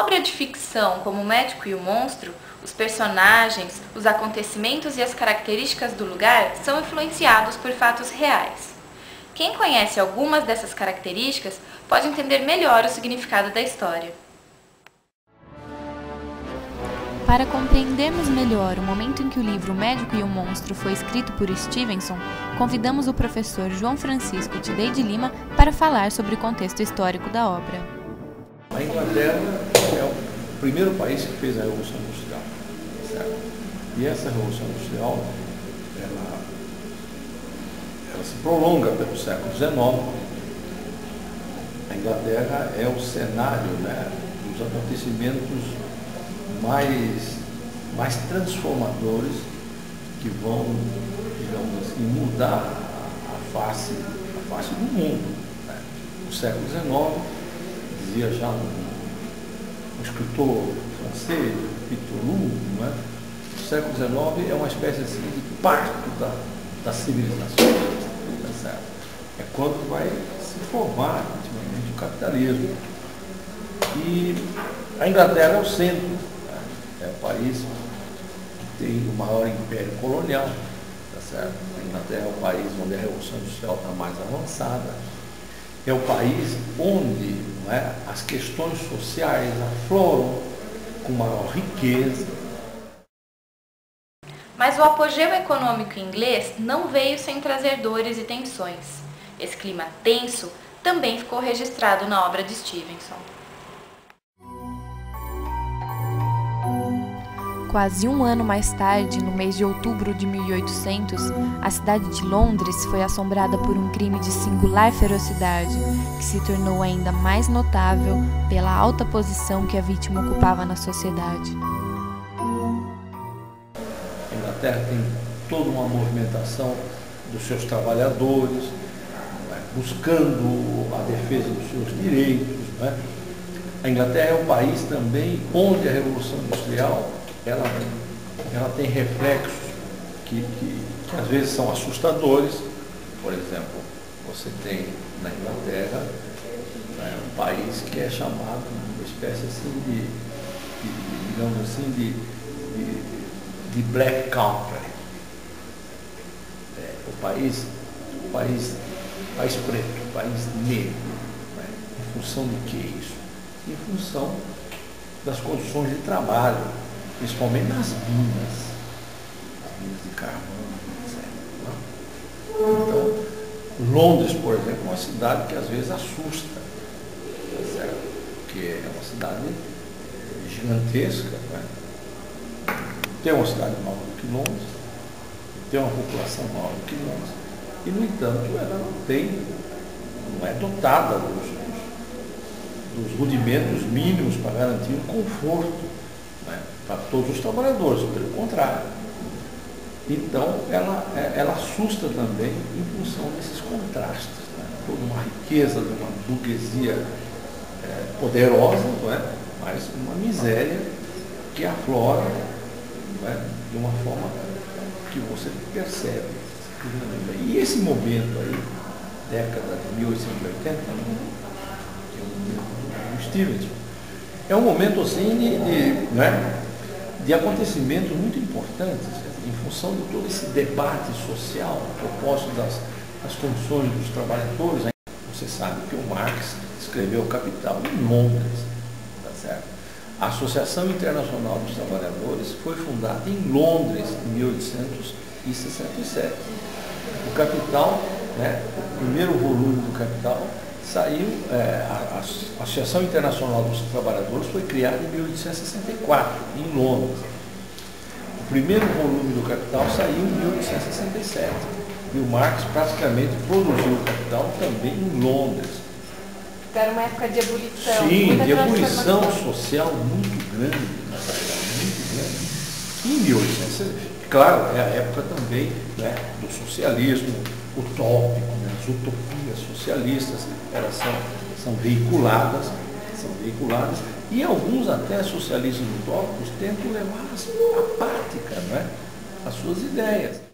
obra de ficção como O Médico e o Monstro, os personagens, os acontecimentos e as características do lugar são influenciados por fatos reais. Quem conhece algumas dessas características pode entender melhor o significado da história. Para compreendermos melhor o momento em que o livro O Médico e o Monstro foi escrito por Stevenson, convidamos o professor João Francisco Tidei de Lima para falar sobre o contexto histórico da obra. A Inglaterra é o primeiro país que fez a Revolução Industrial, certo? E essa Revolução Industrial, ela se prolonga pelo século XIX. A Inglaterra é o cenário, né, dos acontecimentos mais transformadores que vão, digamos assim, mudar a face do mundo, né? No século XIX, dizia já um escritor francês, Victor Hugo, né? O século XIX é uma espécie assim, de parto da civilização, tá certo? É quando vai se formar ultimamente o capitalismo. E a Inglaterra é o centro, né? É o país que tem o maior império colonial, tá certo? A Inglaterra é o país onde a Revolução Industrial está mais avançada. É o país onde, não é, as questões sociais afloram com maior riqueza. Mas o apogeu econômico inglês não veio sem trazer dores e tensões. Esse clima tenso também ficou registrado na obra de Stevenson. Quase um ano mais tarde, no mês de outubro de 1800, a cidade de Londres foi assombrada por um crime de singular ferocidade, que se tornou ainda mais notável pela alta posição que a vítima ocupava na sociedade. A Inglaterra tem toda uma movimentação dos seus trabalhadores, né, buscando a defesa dos seus direitos, né? A Inglaterra é um país também onde a Revolução Industrial ela tem reflexos que às vezes são assustadores. Por exemplo, você tem na Inglaterra, né, um país que é chamado uma espécie assim digamos assim, de Black Country. O país preto, o país negro. Né? Em função de que isso? Em função das condições de trabalho, principalmente nas minas de carvão, etc. Então, Londres, por exemplo, é uma cidade que às vezes assusta, certo? Porque é uma cidade gigantesca, né? Tem uma cidade maior do que Londres, tem uma população maior do que Londres, e, no entanto, ela não é dotada dos rudimentos mínimos para garantir um conforto, né, para todos os trabalhadores, pelo contrário. Então, ela assusta também em função desses contrastes, né? Toda uma riqueza de uma burguesia poderosa, não é? Mas uma miséria que aflora, não é? De uma forma que você percebe. E esse momento aí, década de 1880, que é o momento do Stevenson, é um momento assim de acontecimentos muito importantes, em função de todo esse debate social a propósito das condições dos trabalhadores. Você sabe que o Marx escreveu o Capital em Londres, tá certo? A Associação Internacional dos Trabalhadores foi fundada em Londres em 1867. O Capital, né, o primeiro volume do Capital, saiu, a Associação Internacional dos Trabalhadores foi criada em 1864, em Londres. O primeiro volume do Capital saiu em 1867. E o Marx praticamente produziu o Capital também em Londres. Era uma época de ebulição. Sim, de ebulição social muito grande, na verdade, muito grande. E em 1860, claro, é a época também, né, do socialismo utópico, né, as utopias socialistas, elas são veiculadas, e alguns até socialistas utópicos tentam levar à prática, né, as suas ideias.